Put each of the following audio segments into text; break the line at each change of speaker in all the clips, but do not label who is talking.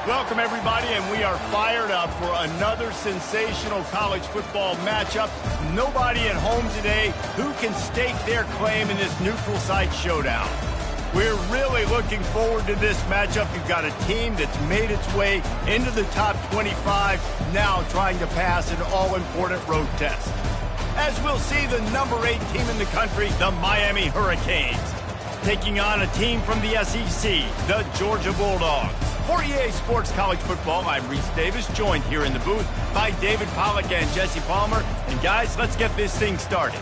Welcome, everybody, and we are fired up for another sensational college football matchup. Nobody at home today who can stake their claim in this neutral site showdown. We're really looking forward to this matchup. You've got a team that's made its way into the top 25, now trying to pass an all-important road test. As we'll see, the number 8 team in the country, the Miami Hurricanes, taking on a team from the SEC, the Georgia Bulldogs. For EA Sports College Football, I'm Reese Davis, joined here in the booth by David Pollack and Jesse Palmer. And guys, let's get this thing started.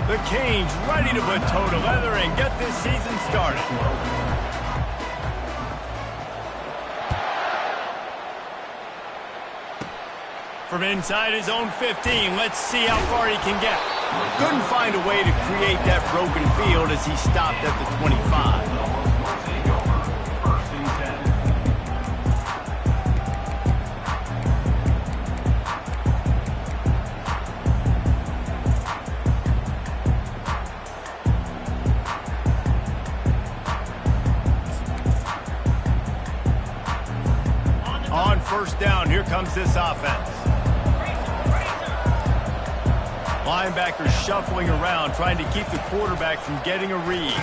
The Canes ready to put toe to leather and get this season started. From inside his own 15, let's see how far he can get. Couldn't find a way to create that broken field as he stopped at the 25. On first down, here comes this offense. Linebackers shuffling around, trying to keep the quarterback from getting a read.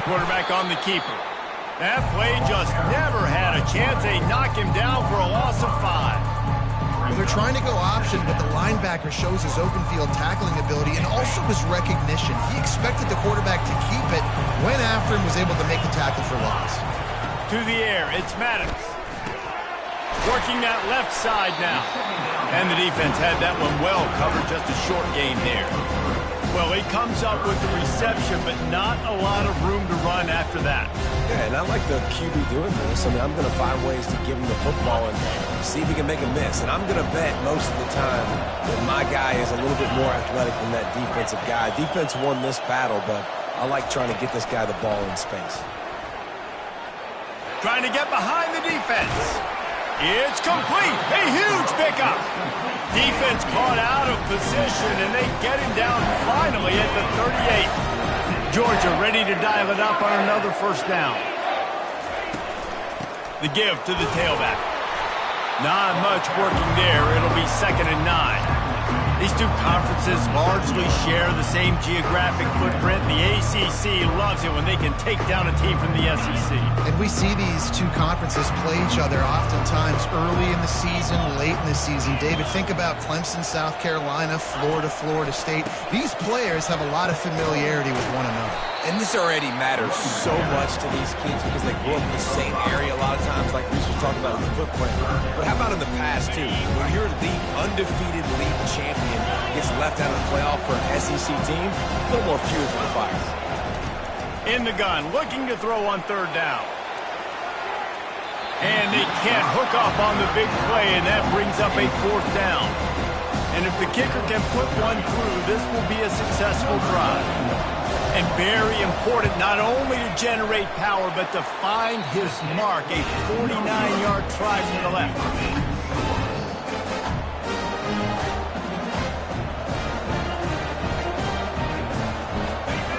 Quarterback on the keeper. That play just never had a chance. They knock him down for a loss of 5.
Well, they're trying to go option, but the linebacker shows his open field tackling ability and also his recognition. He expected the quarterback to keep it, went after him, was able to make the tackle for loss.
To the air, it's Maddox. Working that left side now. And the defense had that one well covered, just a short gain there. Well, he comes up with the reception, but not a lot of room to run after that.
Yeah, and I like the QB doing this. I mean, I'm going to find ways to give him the football and see if he can make a miss. And I'm going to bet most of the time that my guy is a little bit more athletic than that defensive guy. Defense won this battle, but I like trying to get this guy the ball in space.
Trying to get behind the defense. It's complete. A huge pickup. Defense caught out of position, and they get him down finally at the 38. Georgia ready to dial it up on another first down. The give to the tailback. Not much working there. It'll be 2nd and 9. These two conferences largely share the same geographic footprint. The ACC loves it when they can take down a team from the SEC.
And we see these two conferences play each other oftentimes early in the season, late in the season. David, think about Clemson, South Carolina, Florida, Florida State. These players have a lot of familiarity with one another.
And this already matters so much to these kids because they grew up in the same area a lot of times, like Reese was talking about with the footprint. But how about in the past, too? When your undefeated league champion gets left out of the playoff for an SEC team, a little more fuel for the fire.
In the gun, looking to throw on 3rd down. And they can't hook up on the big play, and that brings up a 4th down. And if the kicker can put one through, this will be a successful drive. And very important, not only to generate power, but to find his mark, a 49-yard try from the left.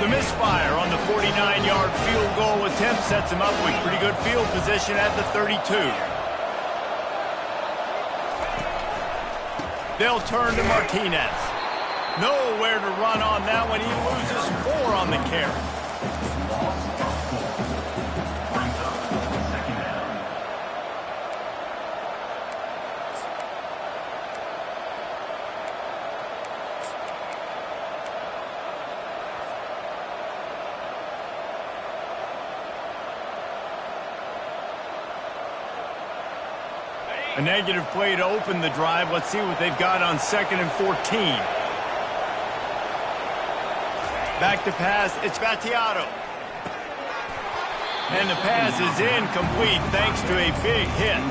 The misfire on the 49-yard field goal attempt sets him up with pretty good field position at the 32. They'll turn to Martinez. Nowhere to run on that one. He loses 4 on the carry. A negative play to open the drive. Let's see what they've got on 2nd and 14. Back to pass, it's Battiato. And the pass is incomplete thanks to a big hit.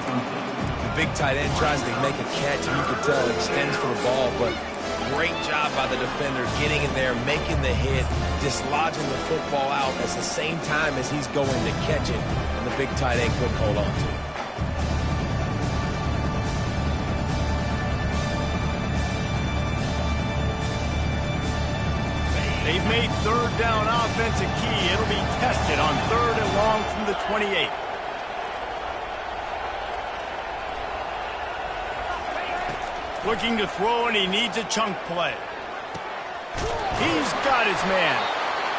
The big tight end tries to make a catch, and you can tell it extends for the ball, but Great job by the defender getting in there, making the hit, dislodging the football out at the same time as he's going to catch it, and the big tight end couldn't hold on to it.
They've made third down offense a key. It'll be tested on 3rd and long from the 28. Looking to throw, and he needs a chunk play. He's got his man.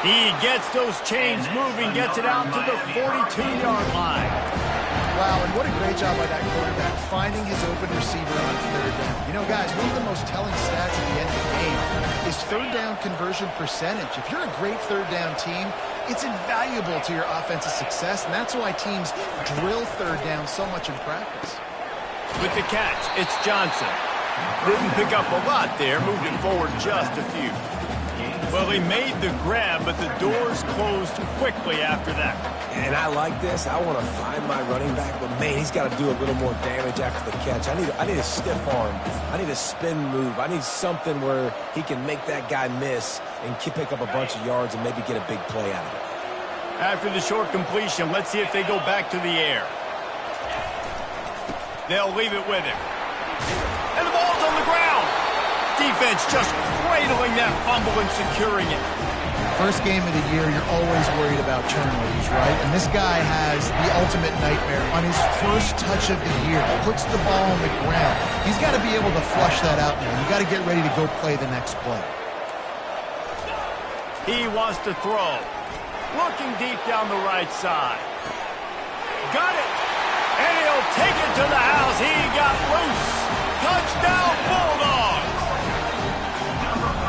He gets those chains moving, gets it out to the 42-yard line.
Wow, and what a great job by that quarterback, finding his open receiver on 3rd down. You know, guys, one of the most telling stats at the end of the game is 3rd down conversion percentage. If you're a great 3rd down team, it's invaluable to your offensive success, and that's why teams drill 3rd down so much in practice.
With the catch, it's Johnson. Didn't pick up a lot there, moved it forward just a few. Well, he made the grab, but the doors closed quickly after that.
And I like this. I want to find my running back, but, man, he's got to do a little more damage after the catch. I need a stiff arm. I need a spin move. I need something where he can make that guy miss and pick up a bunch of yards and maybe get a big play out of it.
After the short completion, let's see if they go back to the air. They'll leave it with him. And the ball's on the ground. Defense just cradling that fumble and securing it.
First game of the year, you're always worried about turnovers, right? And this guy has the ultimate nightmare. On his first touch of the year, puts the ball on the ground. He's got to be able to flush that out now. You got to get ready to go play the next play.
He wants to throw. Looking deep down the right side. Got it. And he'll take it to the house. He got loose. Touchdown, Bulldogs.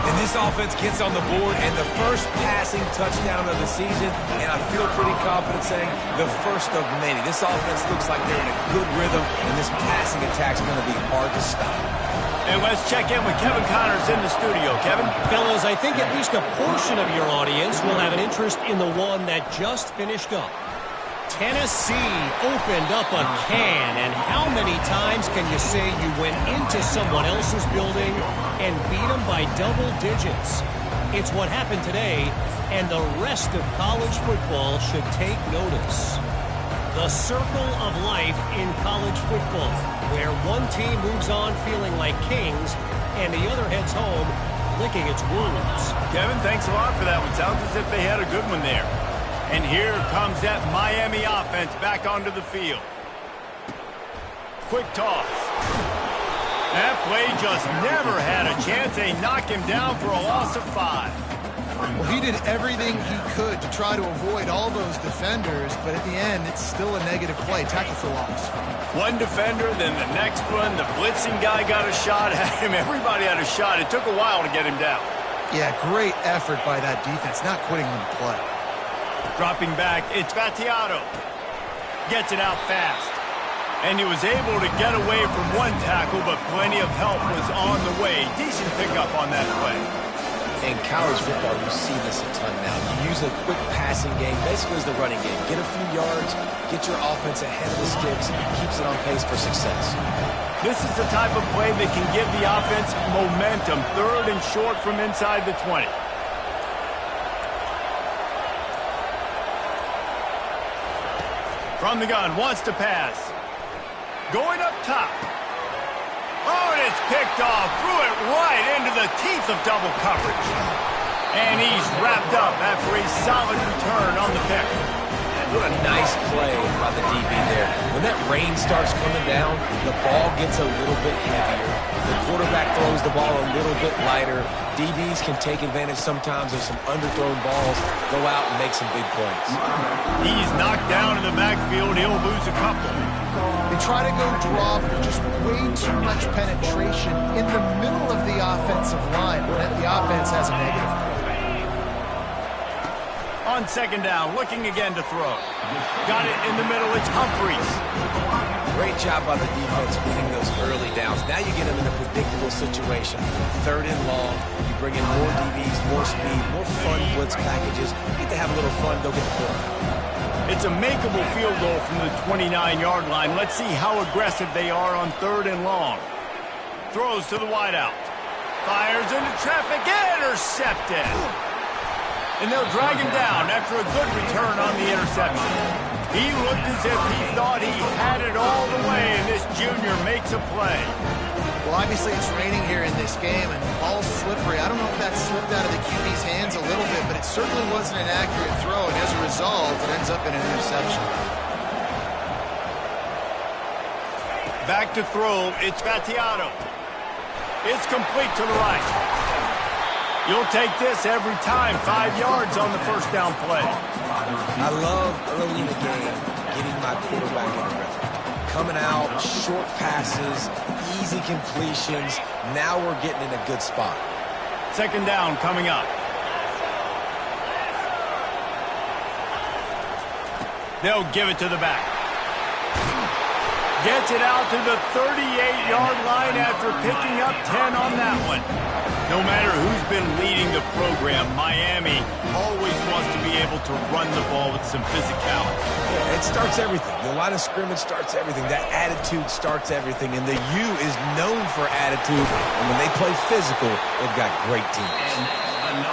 And this offense gets on the board, and the first passing touchdown of the season, and I feel pretty confident saying the first of many. This offense looks like they're in a good rhythm, and this passing attack's going to be hard to stop.
And let's check in with Kevin Connors in the studio. Kevin?
Fellas, I think at least a portion of your audience will have an interest in the one that just finished up. Tennessee opened up a can, and how many times can you say you went into someone else's building and beat them by double digits? It's what happened today, and the rest of college football should take notice. The circle of life in college football, where one team moves on feeling like kings, and the other heads home licking its wounds.
Kevin, thanks a lot for that one. Sounds as if they had a good one there. And here comes that Miami offense back onto the field. Quick toss. That play just never had a chance. They knock him down for a loss of 5.
Well, he did everything he could to try to avoid all those defenders, but at the end, it's still a negative play. Tackle for loss.
One defender, then the next one. The blitzing guy got a shot at him. Everybody had a shot. It took a while to get him down.
Yeah, great effort by that defense, not quitting on the play.
Dropping back, it's Battiato. Gets it out fast. And he was able to get away from one tackle, but plenty of help was on the way. Decent pickup on that play.
In college football, you see this a ton now. You use a quick passing game, basically as the running game. Get a few yards, get your offense ahead of the sticks, keeps it on pace for success.
This is the type of play that can give the offense momentum. 3rd and short from inside the 20. From the gun, wants to pass. Going up top. Oh, and it's picked off. Threw it right into the teeth of double coverage. And he's wrapped up after a solid return on the pick.
What a nice play by the DB there. When that rain starts coming down, the ball gets a little bit heavier. The quarterback throws the ball a little bit lighter. DBs can take advantage sometimes of some underthrown balls, go out and make some big plays.
He's knocked down in the backfield. He'll lose a couple.
They try to go draw, but just way too much penetration in the middle of the offensive line. The offense has a negative play.
On 2nd down, looking again to throw. Got it in the middle. It's Humphries.
Great job by the defense winning those early downs. Now you get them in a predictable situation. 3rd and long. You bring in more DBs, more speed, more fun blitz packages. You get to have a little fun, go get the ball.
It's a makeable field goal from the 29-yard line. Let's see how aggressive they are on 3rd and long. Throws to the wideout. Fires into traffic, intercepted. And they'll drag him down after a good return on the interception. He looked as if he thought he had it all the way, and this junior makes a play.
Well, obviously it's raining here in this game, and the ball's slippery. I don't know if that slipped out of the QB's hands a little bit, but it certainly wasn't an accurate throw, and as a result, it ends up in an interception.
Back to throw, it's Gattiato. It's complete to the right. You'll take this every time. 5 yards on the first down play.
I love early in the game getting my quarterback in a rhythm. Coming out, short passes, easy completions. Now we're getting in a good spot.
Second down coming up. They'll give it to the back. Gets it out to the 38-yard line after picking up 10 on that one. No matter who's been leading the program, Miami always wants to be able to run the ball with some physicality.
Yeah, it starts everything. The line of scrimmage starts everything. That attitude starts everything. And the U is known for attitude. And when they play physical, they've got great teams.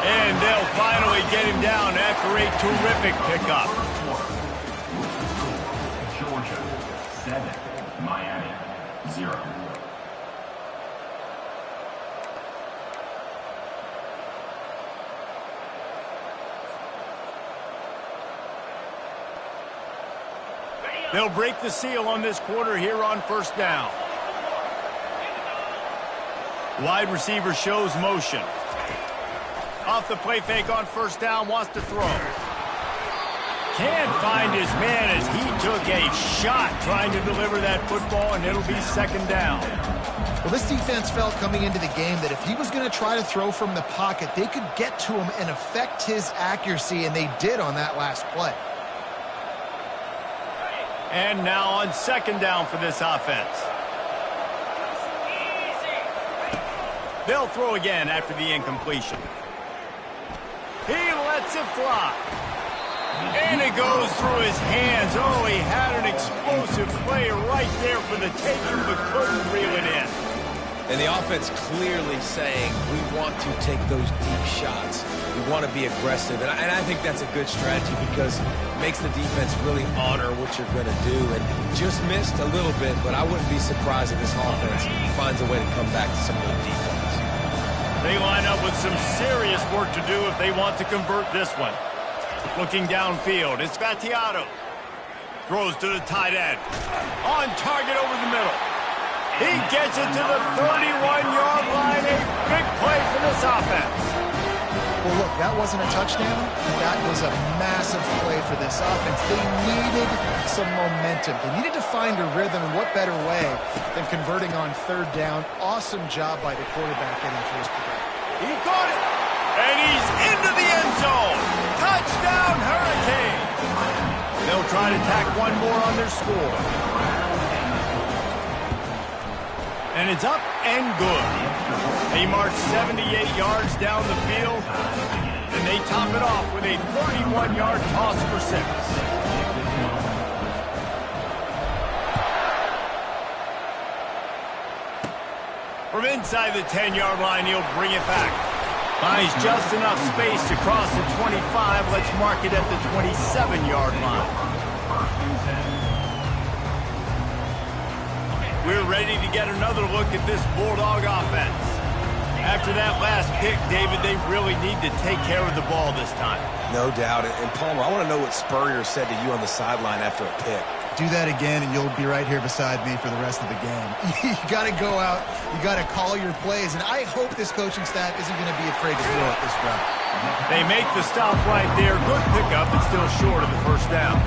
And they'll finally get him down after a terrific pickup.
Georgia, 7. Miami, 0.
They'll break the seal on this quarter here on first down. Wide receiver shows motion. Off the play fake on first down, wants to throw. Can't find his man as he took a shot trying to deliver that football, and it'll be second down.
Well, this defense felt coming into the game that if he was going to try to throw from the pocket, they could get to him and affect his accuracy, and they did on that last play.
And now on second down for this offense. They'll throw again after the incompletion. He lets it fly. And it goes through his hands. Oh, he had an explosive play right there for the taking, but couldn't reel it in.
And the offense clearly saying, we want to take those deep shots. We want to be aggressive. And I think that's a good strategy because it makes the defense really honor what you're going to do. And just missed a little bit, but I wouldn't be surprised if this offense finds a way to come back to some of those deep ones.
They line up with some serious work to do if they want to convert this one. Looking downfield, it's Gattiato. Throws to the tight end. On target over the middle. He gets it to the 31-yard line. A big play for this offense.
Well, look, that wasn't a touchdown. That was a massive play for this offense. They needed some momentum. They needed to find a rhythm, and what better way than converting on third down. Awesome job by the quarterback getting first pick.
He caught it, and he's into the end zone. Touchdown, Hurricane. They'll try to tack one more on their score. And it's up and good. They march 78 yards down the field, and they top it off with a 31-yard toss for 6. From inside the 10-yard line, he'll bring it back. Finds just enough space to cross the 25. Let's mark it at the 27-yard line. We're ready to get another look at this Bulldog offense. After that last pick, David, they really need to take care of the ball this time.
No doubt. And Palmer, I want to know what Spurrier said to you on the sideline after a pick.
Do that again, and you'll be right here beside me for the rest of the game. You got to go out. You got to call your plays, and I hope this coaching staff isn't going to be afraid to throw it this route.
They make the stop right there. Good pickup, but still short of the first down.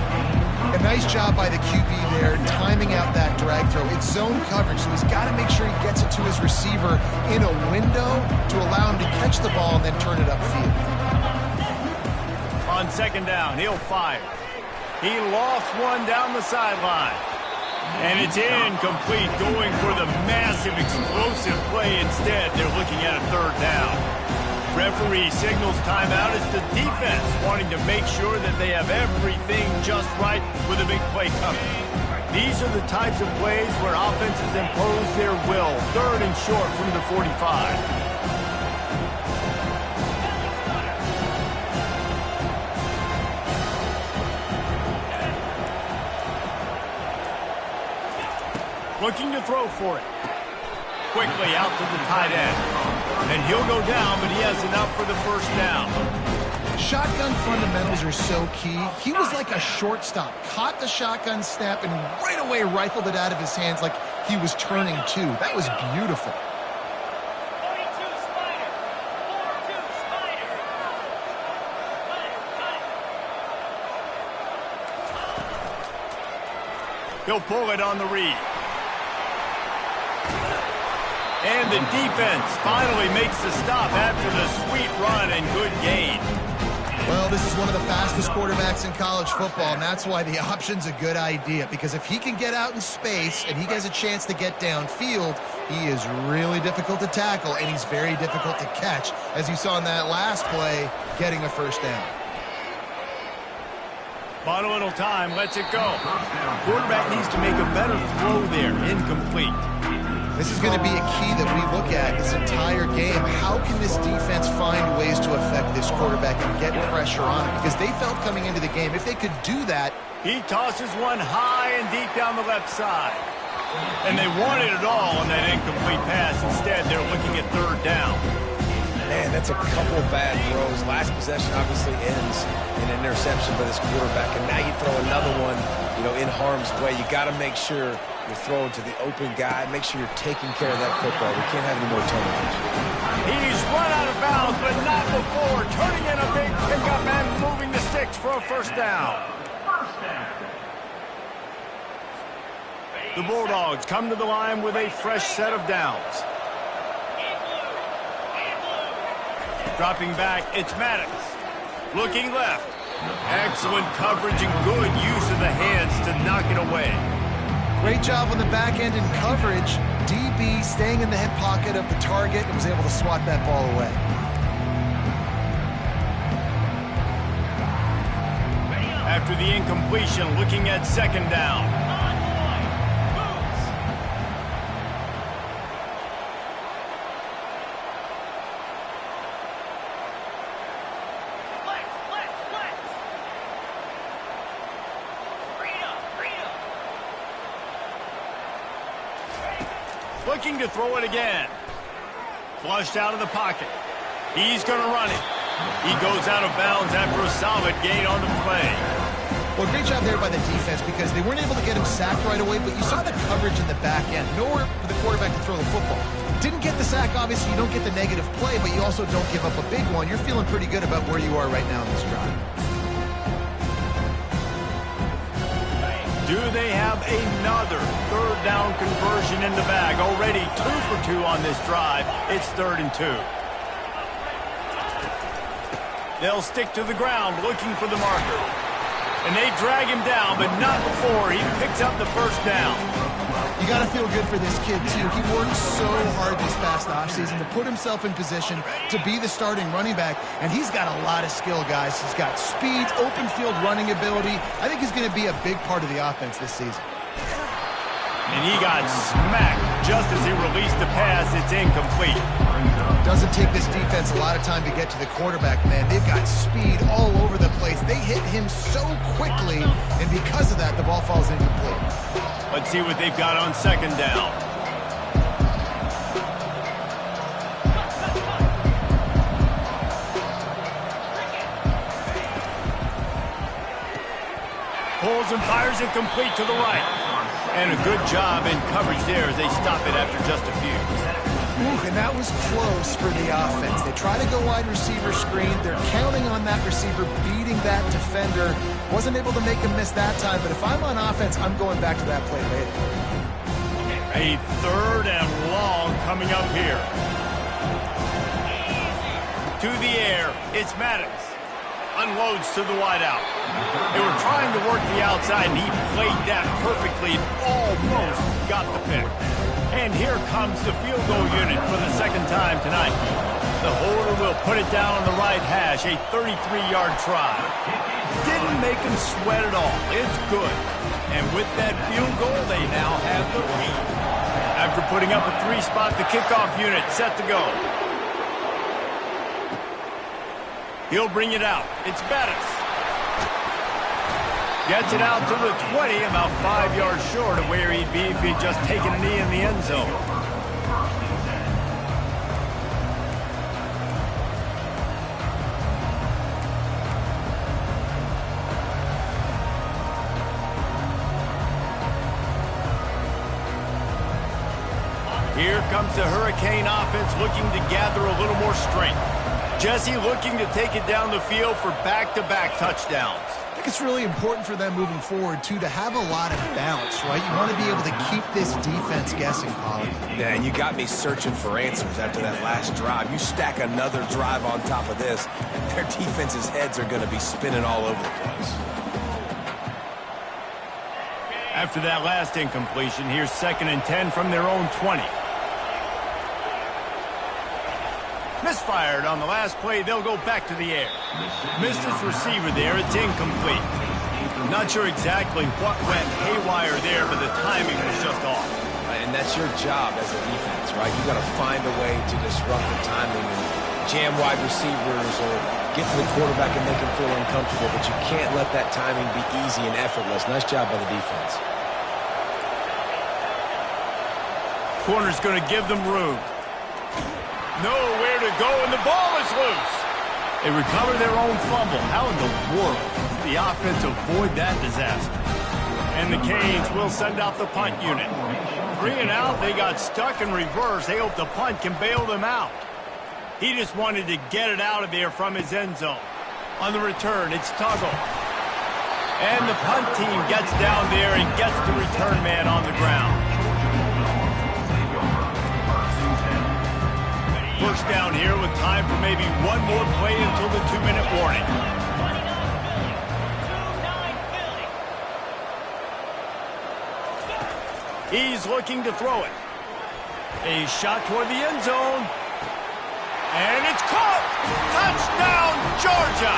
A nice job by the QB there, timing out that drag throw. It's zone coverage, so he's got to make sure he gets it to his receiver in a window to allow him to catch the ball and then turn it upfield.
On second down, he'll fire. He lost one down the sideline. And it's incomplete, going for the massive, explosive play instead. They're looking at a third down. Referee signals timeout. It's the defense wanting to make sure that they have everything just right with a big play coming. These are the types of plays where offenses impose their will. Third and short from the 45. looking to throw for it. Quickly out to the tight end. And he'll go down, but he has enough for the first down.
Shotgun fundamentals are so key. He was like a shortstop. Caught the shotgun snap and right away rifled it out of his hands like he was turning two. That was beautiful.
He'll pull it on the read. And the defense finally makes the stop after the sweet run and good gain.
Well, this is one of the fastest quarterbacks in college football, and that's why the option's a good idea. Because if he can get out in space and he has a chance to get downfield, he is really difficult to tackle, and he's very difficult to catch. As you saw in that last play, getting a first down.
Bought a little time, lets it go. Quarterback needs to make a better throw there, incomplete.
This is going to be a key that we look at this entire game. How can this defense find ways to affect this quarterback and get pressure on him? Because they felt coming into the game, if they could do that.
He tosses one high and deep down the left side. And they wanted it all on that incomplete pass. Instead, they're looking at third down.
Man, that's a couple bad throws. Last possession obviously ends in an interception by this quarterback, and now you throw another one, in harm's way. You got to make sure you're throwing to the open guy. Make sure you're taking care of that football. We can't have any more turnovers.
He's run out of bounds, but not before. Turning in a big pickup and moving the sticks for a first down. The Bulldogs come to the line with a fresh set of downs. Dropping back, it's Maddox. Looking left. Excellent coverage and good use of the hands to knock it away.
Great job on the back end in coverage. DB staying in the hip pocket of the target and was able to swat that ball away.
After the incompletion, looking at second down. Looking to throw it again. Flushed out of the pocket. He's going to run it. He goes out of bounds after a solid gain on the play.
Well, great job there by the defense because they weren't able to get him sacked right away, but you saw the coverage in the back end. Nowhere for the quarterback to throw the football. Didn't get the sack, obviously. You don't get the negative play, but you also don't give up a big one. You're feeling pretty good about where you are right now in this drive.
Do they have another third down conversion in the bag? Already 2 for 2 on this drive. It's 3rd and 2. They'll stick to the ground looking for the marker. And they drag him down, but not before he picks up the first down.
You got to feel good for this kid, too. He worked so hard this past offseason to put himself in position to be the starting running back, and he's got a lot of skill, guys. He's got speed, open field running ability. I think he's going to be a big part of the offense this season.
And he got smacked just as he released the pass. It's incomplete.
Doesn't take this defense a lot of time to get to the quarterback, man. They've got speed all over the place. They hit him so quickly, and because of that, the ball falls incomplete.
Let's see what they've got on second down. Pulls and fires it complete to the right. And a good job in coverage there as they stop it after just a few.
Ooh, and that was close for the offense. They try to go wide receiver screen. They're counting on that receiver beating that defender. Wasn't able to make him miss that time, but if I'm on offense, I'm going back to that play later.
A 3rd and long coming up here. To the air, it's Maddox. Unloads to the wideout. They were trying to work the outside, and he played that perfectly. Almost got the pick. And here comes the field goal unit for the second time tonight. The holder will put it down on the right hash, a 33-yard try. Didn't make him sweat at all. It's good. And with that field goal, they now have the lead. After putting up a 3-spot, the kickoff unit set to go. He'll bring it out. It's Bettis. Gets it out to the 20, about 5 yards short of where he'd be if he'd just taken a knee in the end zone. Here comes the Hurricane offense looking to gather a little more strength. Jesse looking to take it down the field for back-to-back touchdowns.
I think it's really important for them moving forward, too, to have a lot of balance, right? You want to be able to keep this defense guessing, Colin.
Yeah, and you got me searching for answers after that last drive. You stack another drive on top of this, their defense's heads are going to be spinning all over the place.
After that last incompletion, here's 2nd and 10 from their own 20. Misfired on the last play. They'll go back to the air. Missed his receiver there. It's incomplete. Not sure exactly what went haywire there, but the timing was just off.
Right, and that's your job as a defense, right? You got to find a way to disrupt the timing and jam wide receivers or get to the quarterback and make him feel uncomfortable, but you can't let that timing be easy and effortless. Nice job by the defense.
Corner's going to give them room. Nowhere to go, and the ball is loose. They recover their own fumble. How in the world did the offense avoid that disaster? And the Canes will send out the punt unit. 3 and out, they got stuck in reverse. They hope the punt can bail them out. He just wanted to get it out of there from his end zone. On the return, it's Tuggle. And the punt team gets down there and gets the return man on the ground. First down here with time for maybe one more play until the 2-minute warning. He's looking to throw it. A shot toward the end zone. And it's caught! Touchdown, Georgia!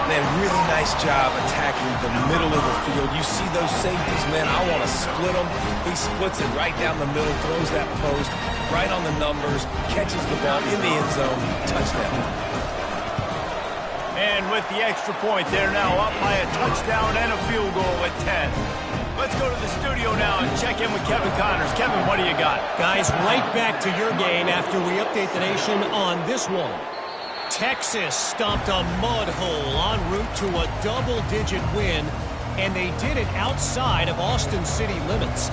Man, really nice job attacking the middle of the field. You see those safeties, man, I want to split them. He splits it right down the middle, throws that post, right on the numbers, catches the ball in the end zone, touchdown.
And with the extra point, they're now up by a touchdown and a field goal at 10. Let's go to the studio now and check in with Kevin Connors. Kevin, what do you got?
Guys, right back to your game after we update the nation on this one. Texas stomped a mud hole en route to a double-digit win, and they did it outside of Austin city limits.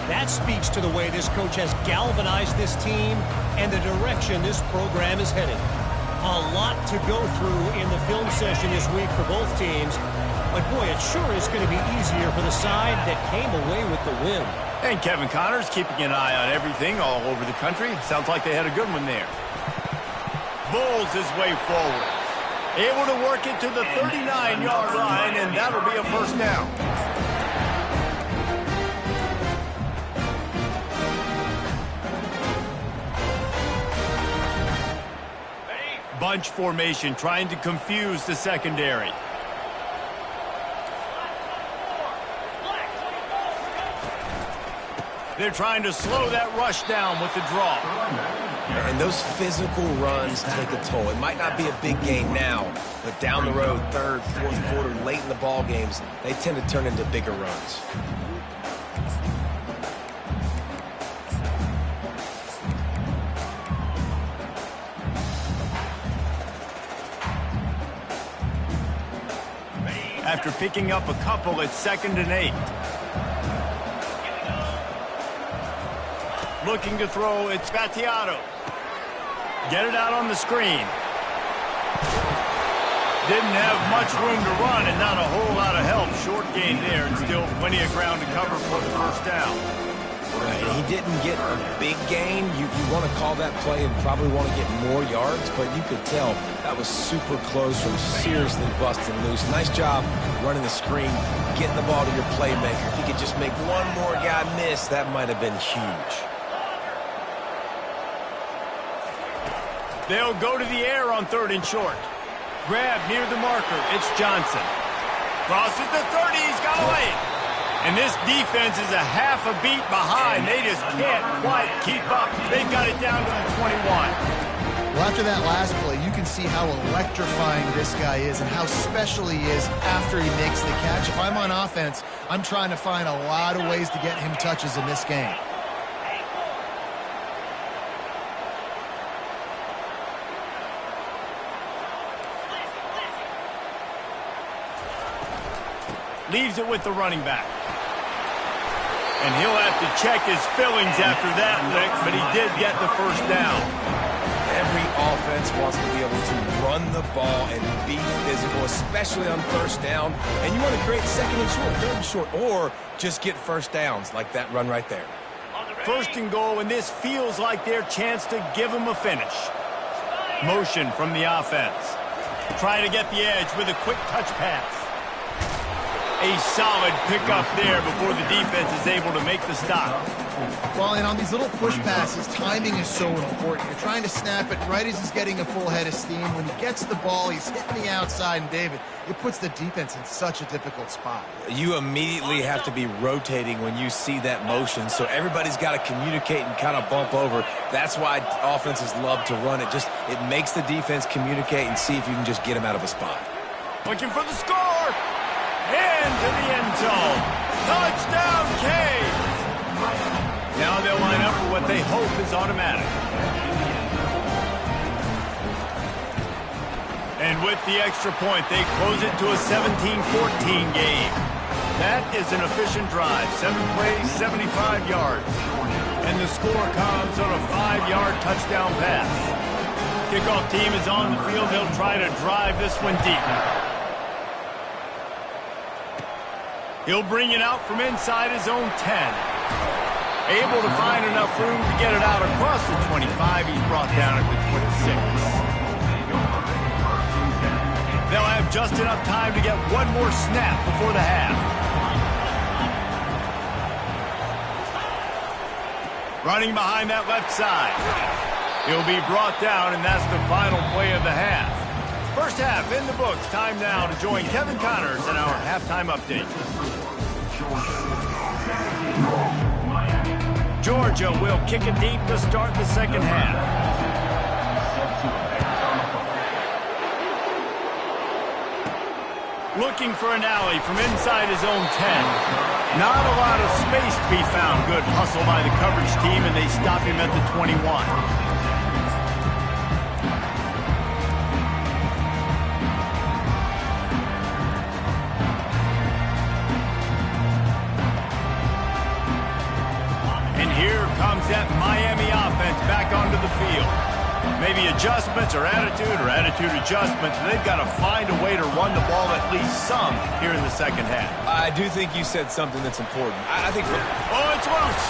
That speaks to the way this coach has galvanized this team and the direction this program is heading. A lot to go through in the film session this week for both teams, but boy, it sure is going to be easier for the side that came away with the win.
And Kevin Connors keeping an eye on everything all over the country. Sounds like they had a good one there. Bulls his way forward. Able to work it to the 39-yard line, and that'll be a first down. Bunch formation trying to confuse the secondary. They're trying to slow that rush down with the draw.
And those physical runs take a toll. It might not be a big gain now, but down the road, third, fourth quarter, late in the ball games, they tend to turn into bigger runs.
After picking up a couple, it's 2nd and 8. Looking to throw, it's Battiato. Get it out on the screen. Didn't have much room to run and not a whole lot of help. Short gain there and still plenty of ground to cover for the first down.
Right, he didn't get a big gain. You want to call that play and probably want to get more yards, but you could tell that was super close from seriously busting loose. Nice job running the screen, getting the ball to your playmaker. If you could just make one more guy miss, that might have been huge.
They'll go to the air on 3rd and short. Grab near the marker. It's Johnson. Crosses the 30. He's got away. And this defense is a half a beat behind. They just can't quite keep up. They've got it down to the 21.
Well, after that last play, you can can see how electrifying this guy is and how special he is after he makes the catch. If I'm on offense, I'm trying to find a lot of ways to get him touches in this game.
Leaves it with the running back. And he'll have to check his fillings after that, but he did get the first down.
Every offense wants to be able to run the ball and be physical, especially on first down. And you want to create second and short, third and short, or just get first downs like that run right there.
First and goal, and this feels like their chance to give them a finish. Motion from the offense. Trying to get the edge with a quick touch pass. A solid pickup there before the defense is able to make the stop.
Well, and on these little push passes, timing is so important. You're trying to snap it right as he's getting a full head of steam. When he gets the ball, he's hitting the outside, and David, it puts the defense in such a difficult spot.
You immediately have to be rotating when you see that motion, so everybody's got to communicate and kind of bump over. That's why offenses love to run it. It makes the defense communicate and see if you can just get him out of a spot.
Looking for the score! Into the end zone. Touchdown, Canes! Now they'll line up for what they hope is automatic. And with the extra point, they close it to a 17-14 game. That is an efficient drive. 7 plays, 75 yards. And the score comes on a 5-yard touchdown pass. Kickoff team is on the field. They'll try to drive this one deep. He'll bring it out from inside his own 10. Able to find enough room to get it out across the 25. He's brought down at the 26. They'll have just enough time to get one more snap before the half. Running behind that left side. He'll be brought down, and that's the final play of the half. First half in the books. Time now to join Kevin Connors in our halftime update. Georgia will kick it deep to start the second half. Looking for an alley from inside his own 10. Not a lot of space to be found. Good hustle by the coverage team, and they stop him at the 21. That Miami offense back onto the field. Maybe adjustments or attitude adjustments. They've got to find a way to run the ball at least some here in the second half.
I do think you said something that's important. I think...
Oh, it's loose!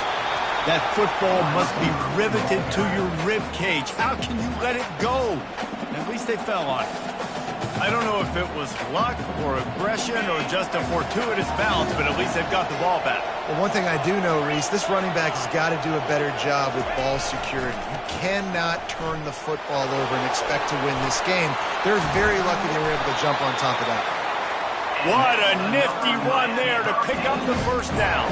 That football must be riveted to your rib cage. How can you let it go? At least they fell on it. I don't know if it was luck or aggression or just a fortuitous bounce, but at least they've got the ball back.
Well, one thing I do know, Reese, this running back has got to do a better job with ball security. You cannot turn the football over and expect to win this game. They're very lucky they were able to jump on top of that.
What a nifty run there to pick up the first down.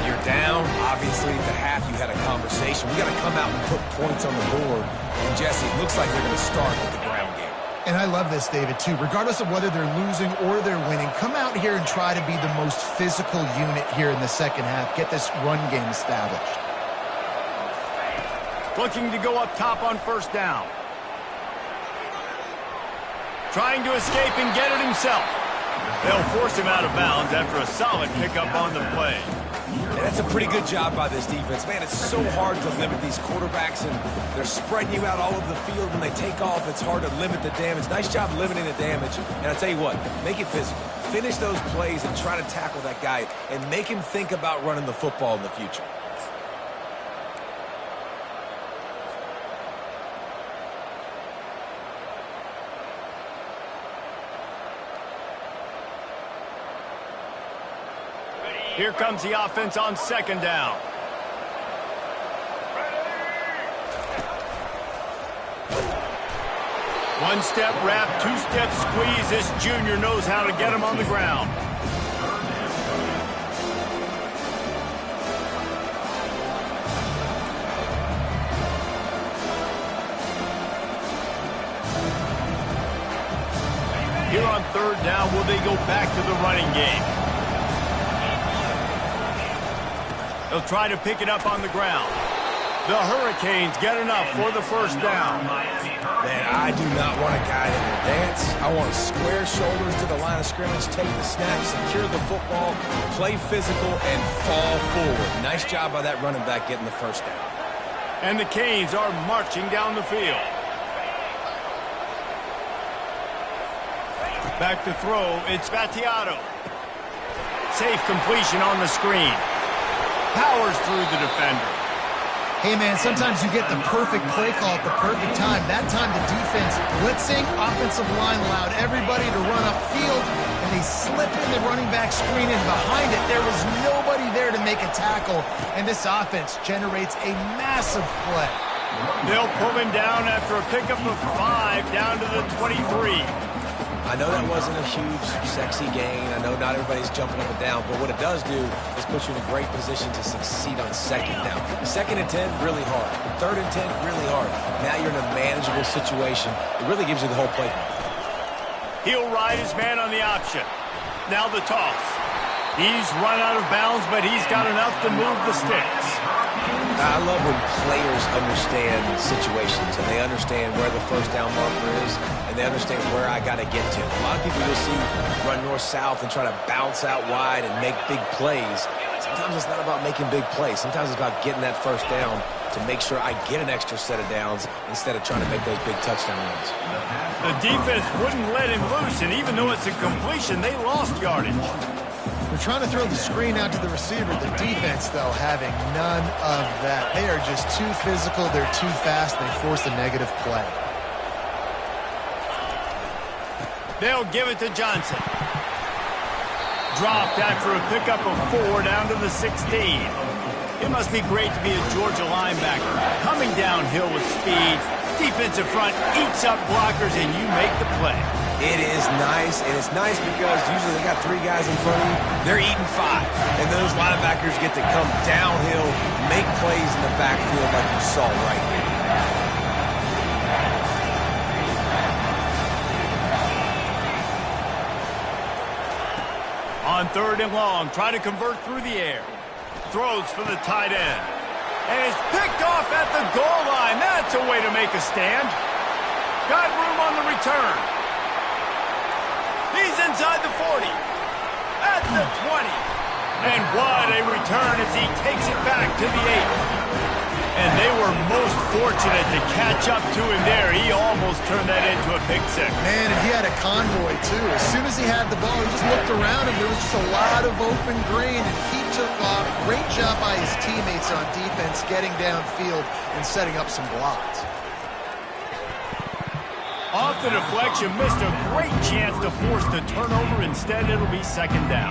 You're down. Obviously, at the half, you had a conversation. We got to come out and put points on the board. And, Jesse, it looks like they're going to start with the ground game.
And I love this, David, too. Regardless of whether they're losing or they're winning, come out here and try to be the most physical unit here in the second half. Get this run game established.
Looking to go up top on first down. Trying to escape and get it himself. They'll force him out of bounds after a solid pickup on the play.
And that's a pretty good job by this defense. Man, it's so hard to limit these quarterbacks, and they're spreading you out all over the field. When they take off, it's hard to limit the damage. Nice job limiting the damage. And I tell you what, make it physical. Finish those plays and try to tackle that guy and make him think about running the football in the future.
Here comes the offense on second down. One step wrap, two step squeeze. This junior knows how to get him on the ground. Here on third down, will they go back to the running game? They'll try to pick it up on the ground. The Hurricanes get enough for the first down.
Man, I do not want a guy that will dance. I want square shoulders to the line of scrimmage, take the snap, secure the football, play physical, and fall forward. Nice job by that running back getting the first down.
And the Canes are marching down the field. Back to throw, it's Battiato. Safe completion on the screen. Powers through the defender.
Hey, man, sometimes you get the perfect play call at the perfect time. That time the defense blitzing, offensive line allowed everybody to run upfield, and they slip in the running back screen, and behind it, there was nobody there to make a tackle, and this offense generates a massive play.
They'll pull him down after a pickup of 5 down to the 23.
I know that wasn't a huge, sexy gain. I know not everybody's jumping up and down, but what it does do is put you in a great position to succeed on second down. Second and 10, really hard. Third and 10, really hard. Now you're in a manageable situation. It really gives you the whole play.
He'll ride his man on the option. Now the toss. He's run out of bounds, but he's got enough to move the sticks.
I love when players understand situations and they understand where the first down marker is and they understand where I got to get to. A lot of people you'll see run north-south and try to bounce out wide and make big plays. Sometimes it's not about making big plays. Sometimes it's about getting that first down to make sure I get an extra set of downs instead of trying to make those big touchdown runs.
The defense wouldn't let him loose, and even though it's a completion, they lost yardage.
They're trying to throw the screen out to the receiver. The defense, though, having none of that. They are just too physical. They're too fast. They force a negative play.
They'll give it to Johnson. Dropped after a pickup of 4 down to the 16. It must be great to be a Georgia linebacker. Coming downhill with speed. Defensive front eats up blockers, and you make the play.
It is nice, and it's nice because usually they got 3 guys in front of you. They're eating 5, and those linebackers get to come downhill, make plays in the backfield like you saw right here.
On third and long, trying to convert through the air. Throws for the tight end. And it's picked off at the goal line. That's a way to make a stand. Got room on the return. He's inside the 40. At the 20. And what a return as he takes it back to the 8. And they were most fortunate to catch up to him there. He almost turned that into a pick six.
Man, and he had a convoy, too. As soon as he had the ball, he just looked around him. There was just a lot of open green, and he took off. Great job by his teammates on defense, getting downfield and setting up some blocks.
Off the deflection, missed a great chance to force the turnover. Instead, it'll be second down.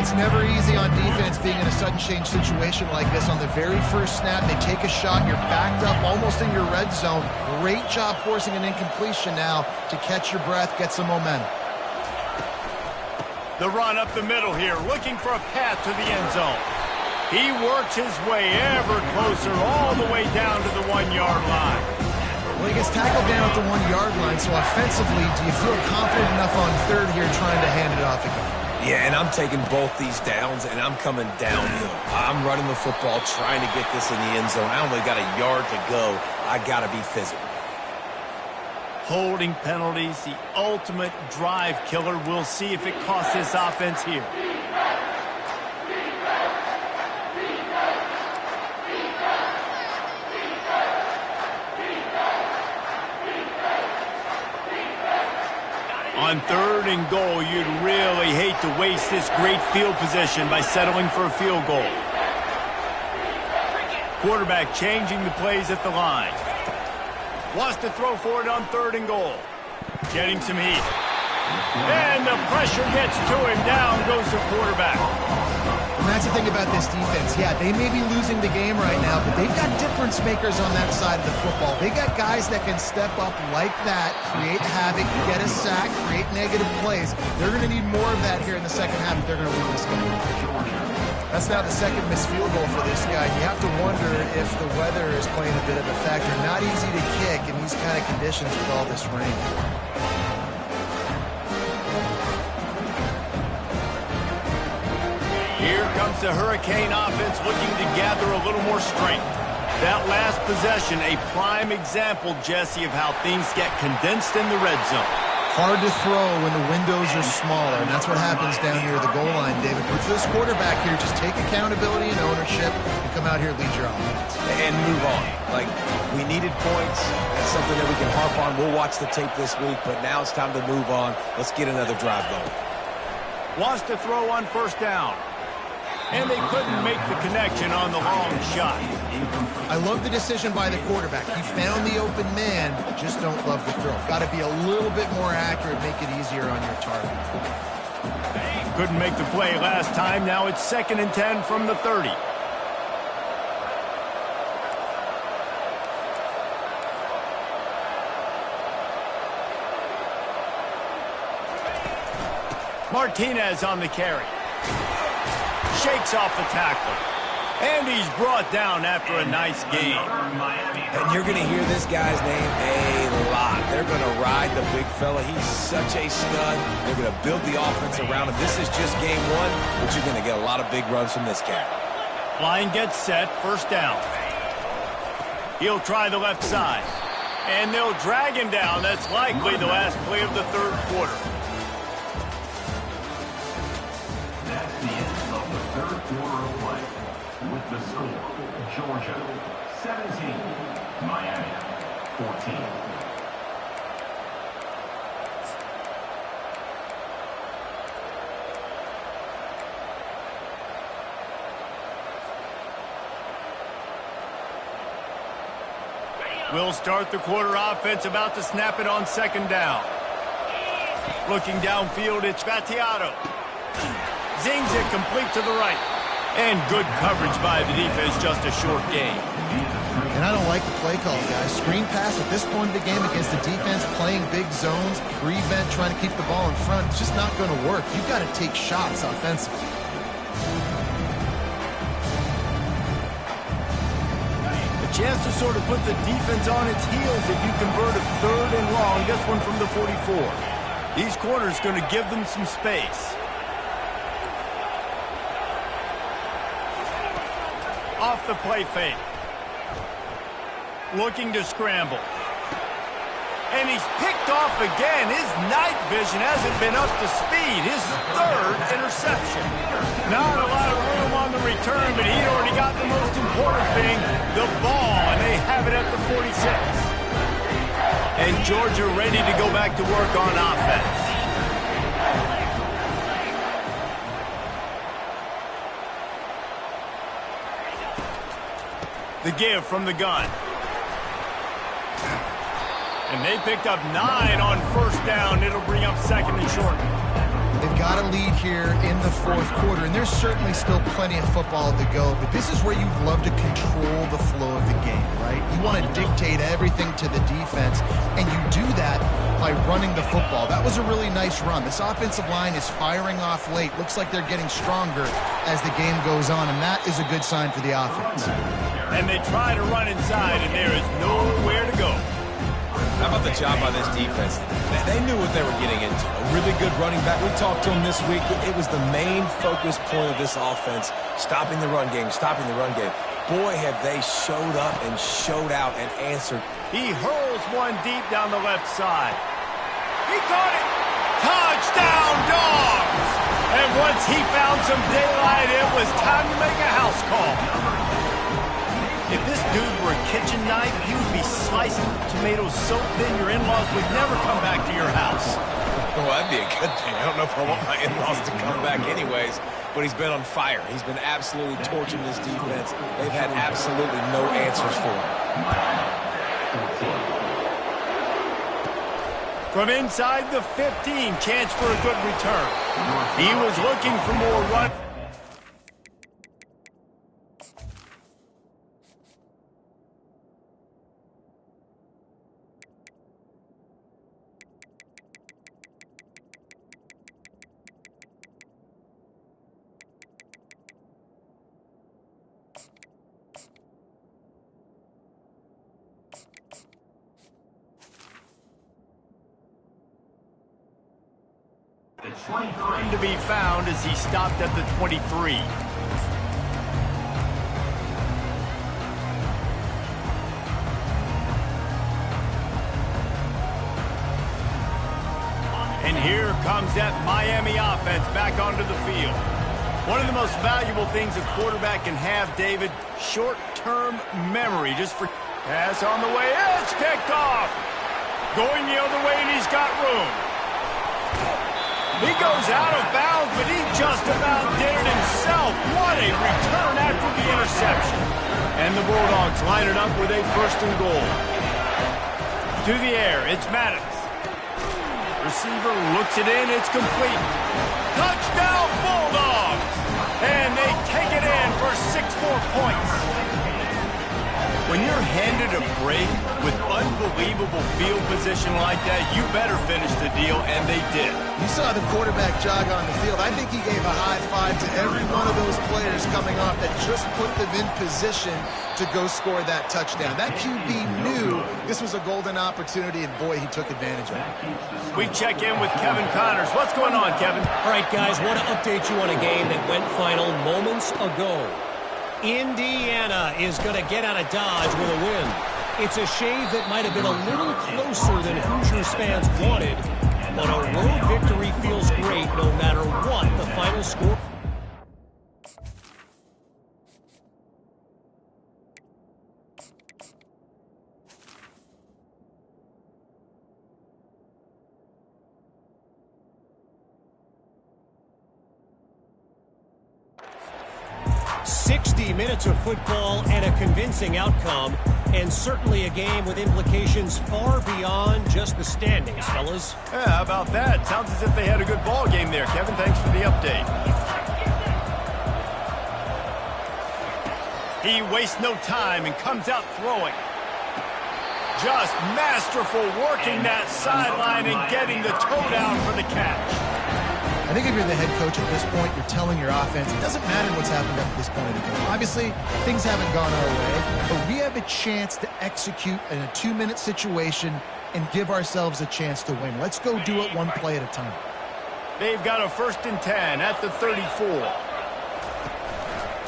It's never easy on defense being in a sudden change situation like this. On the very first snap, they take a shot. You're backed up almost in your red zone. Great job forcing an incompletion now to catch your breath, get some momentum.
The run up the middle here, looking for a path to the end zone. He works his way ever closer all the way down to the 1-yard line.
Well, he gets tackled down at the 1-yard line, so offensively, do you feel confident enough on third here trying to hand it off again?
Yeah, and I'm taking both these downs, and I'm coming downhill. I'm running the football, trying to get this in the end zone. I only got a yard to go. I got to be physical.
Holding penalties, the ultimate drive killer. We'll see if it costs this offense here. On third and goal, you'd really hate to waste this great field position by settling for a field goal. Quarterback changing the plays at the line. Wants to throw for it on third and goal. Getting some heat. And the pressure gets to him. Down goes the quarterback.
And that's the thing about this defense. Yeah, they may be losing the game right now, but they've got difference makers on that side of the football. They got guys that can step up like that, create havoc, get a sack, create negative plays. They're going to need more of that here in the second half if they're going to win this game. That's now the second missed field goal for this guy. You have to wonder if the weather is playing a bit of a factor. Not easy to kick in these kind of conditions with all this rain.
Here comes the Hurricane offense looking to gather a little more strength. That last possession, a prime example, Jesse, of how things get condensed in the red zone.
Hard to throw when the windows are smaller, and that's what happens down near the goal line, David. But for this quarterback here, just take accountability and ownership and come out here and lead your offense.
And move on. Like, we needed points. That's something that we can harp on. We'll watch the tape this week, but now it's time to move on. Let's get another drive going.
Wants to throw on first down. And they couldn't make the connection on the long shot.
I love the decision by the quarterback. He found the open man, just don't love the throw. Got to be a little bit more accurate, make it easier on your target.
Couldn't make the play last time. Now it's 2nd and 10 from the 30. Martinez on the carry. Shakes off the tackle. And he's brought down after a nice game.
And you're going to hear this guy's name a lot. They're going to ride the big fella. He's such a stud. They're going to build the offense around him. This is just game one, but you're going to get a lot of big runs from this guy.
Line gets set, first down. He'll try the left side. And they'll drag him down. That's likely the last play of the third quarter.
That's the end of the third quarter of play. With the score, Georgia 17, Miami 14.
We'll start the quarter offense, about to snap it on second down. Looking downfield, it's Vattiato. Zings it complete to the right. And good coverage by the defense, just a short gain.
And I don't like the play call, guys. Screen pass at this point of the game against the defense playing big zones, prevent, trying to keep the ball in front. It's just not going to work. You've got to take shots offensively.
A chance to sort of put the defense on its heels if you convert a 3rd and long. This one from the 44. These corners going to give them some space. Off the play fake. Looking to scramble. And he's picked off again. His night vision hasn't been up to speed. His 3rd interception. Not a lot of room on the return, but he'd already got the most important thing, the ball, and they have it at the 46. And Georgia ready to go back to work on offense. The give from the gun. And they picked up 9 on first down. It'll bring up 2nd and short.
They've got a lead here in the fourth quarter, and there's certainly still plenty of football to go, but this is where you'd love to control the flow of the game, right? You want to dictate everything to the defense, and you do that by running the football. That was a really nice run. This offensive line is firing off late. Looks like they're getting stronger as the game goes on, and that is a good sign for the offense.
And they try to run inside, and there is nowhere to go.
How about the job by this defense? They knew what they were getting into. A really good running back. We talked to him this week. It was the main focus point of this offense, stopping the run game, stopping the run game. Boy, have they showed up and showed out and answered.
He hurls one deep down the left side. He caught it. Touchdown, Dogs! And once he found some daylight, it was time to make a house call. If this dude were a kitchen knife, he would be slicing tomatoes so thin your in-laws would never come back to your house.
Well, that'd be a good thing. I don't know if I want my in-laws to come back anyways, but he's been on fire. He's been absolutely torching this defense. They've had absolutely no answers for him.
From inside the 15, chance for a good return. He was looking for more run.
The 23.
To be found as he stopped at the 23. And here comes that Miami offense back onto the field. One of the most valuable things a quarterback can have, David, short-term memory. Just for pass on the way. It's picked off. Going the other way, and he's got room. He goes out of bounds, but he just about did it himself. What a return after the interception. And the Bulldogs line it up with a 1st and goal. To the air, it's Maddox. Receiver looks it in, it's complete. Touchdown Bulldogs! And they take it in for 6 more points. When you're handed a break with unbelievable field position like that, you better finish the deal, and they did.
You saw the quarterback jog on the field. I think he gave a high five to every one of those players coming off that just put them in position to go score that touchdown. That QB knew this was a golden opportunity, and boy, he took advantage of it.
We check in with Kevin Connors. What's going on, Kevin?
All right, guys, want to update you on a game that went final moments ago. Indiana is going to get out of Dodge with a win. It's a shave that might have been a little closer than Hoosiers fans wanted, but a road victory feels great no matter what the final score. Minutes of football and a convincing outcome, and certainly a game with implications far beyond just the standings, fellas.
Yeah, how about that? Sounds as if they had a good ball game there, Kevin. Thanks for the update. He wastes no time and comes out throwing. Just masterful working that sideline and getting the toe down for the catch.
I think if you're the head coach at this point, you're telling your offense, it doesn't matter what's happened up to this point of the game. Obviously, things haven't gone our way, but we have a chance to execute in a 2-minute situation and give ourselves a chance to win. Let's go do it one play at a time.
They've got a 1st and 10 at the 34.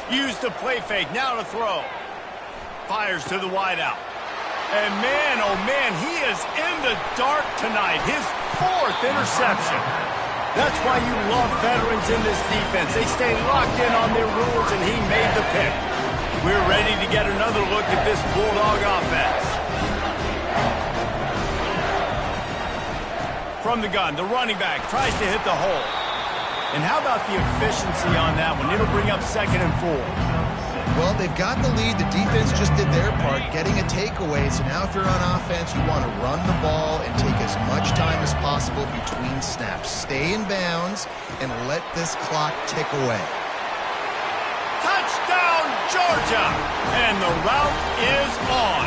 Use the play fake, now to throw. Fires to the wideout. And man, oh man, he is in the dark tonight. His 4th interception. That's why you love veterans in this defense. They stay locked in on their rules, and he made the pick. We're ready to get another look at this Bulldog offense. From the gun, the running back tries to hit the hole. And how about the efficiency on that one? It'll bring up 2nd and 4.
Well, they've got the lead. The defense just did their part, getting a takeaway. So now if you're on offense, you want to run the ball and take as much time as possible between snaps. Stay in bounds and let this clock tick away.
Touchdown, Georgia! And the route is on.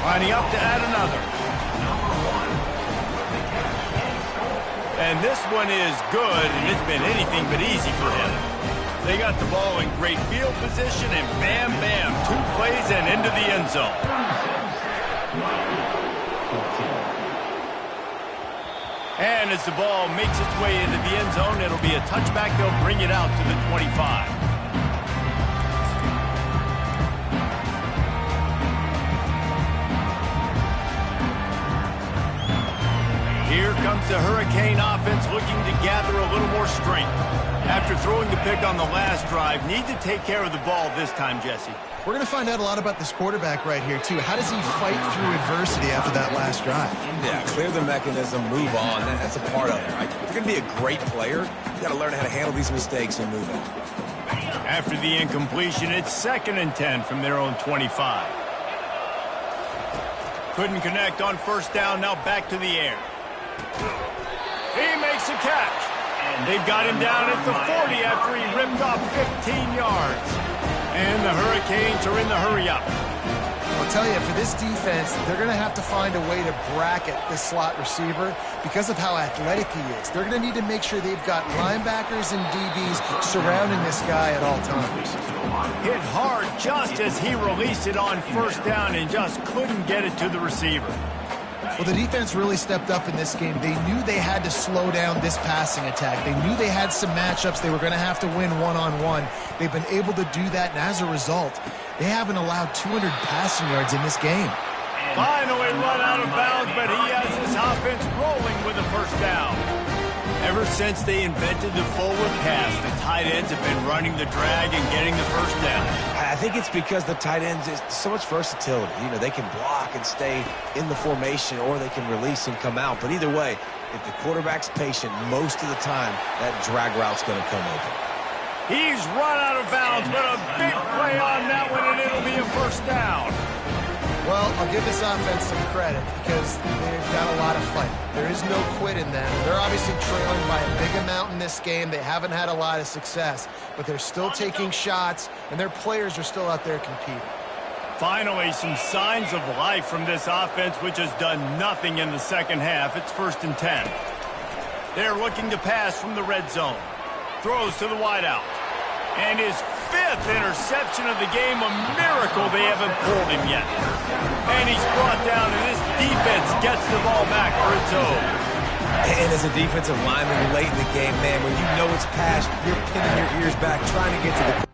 Lining up to add another. And this one is good, and it's been anything but easy for him. They got the ball in great field position, and bam, bam, 2 plays and into the end zone. And as the ball makes its way into the end zone, it'll be a touchback. They'll bring it out to the 25. Here comes the Hurricane offense looking to gather a little more strength. After throwing the pick on the last drive, need to take care of the ball this time, Jesse.
We're going to find out a lot about this quarterback right here, too. How does he fight through adversity after that last drive?
Yeah, clear the mechanism, move on. That's a part of it, right? If you're going to be a great player, you got to learn how to handle these mistakes and move on.
After the incompletion, it's 2nd and 10 from their own 25. Couldn't connect on 1st down, now back to the air. He makes a catch. They've got him down at the 40 after he ripped off 15 yards. And the Hurricanes are in the hurry-up.
I'll tell you, for this defense, they're going to have to find a way to bracket this slot receiver because of how athletic he is. They're going to need to make sure they've got linebackers and DBs surrounding this guy at all times.
Hit hard just as he released it on 1st down and just couldn't get it to the receiver.
Well, the defense really stepped up in this game. They knew they had to slow down this passing attack. They knew they had some matchups they were going to have to win one-on-one. They've been able to do that, and as a result, they haven't allowed 200 passing yards in this game.
Finally run out of bounds, but he has his offense rolling with a first down. Ever since they invented the forward pass, the tight ends have been running the drag and getting the first down.
I think it's because the tight ends is so much versatility. You know, they can block and stay in the formation, or they can release and come out. But either way, if the quarterback's patient, most of the time, that drag route's going to come open.
He's run out of bounds, but a big play on that one, and it'll be a first down.
Well, I'll give this offense some credit because they've got a lot of fight. There is no quit in them. They're obviously trailing by a big amount in this game. They haven't had a lot of success, but they're still taking shots, and their players are still out there competing.
Finally, some signs of life from this offense, which has done nothing in the second half. It's 1st and 10. They're looking to pass from the red zone. Throws to the wideout. And his 5th interception of the game, a miracle they haven't pulled him yet. And he's brought down, and this defense gets the ball back for its own.
And as a defensive lineman late in the game, man, when you know it's past, you're pinning your ears back, trying to get to the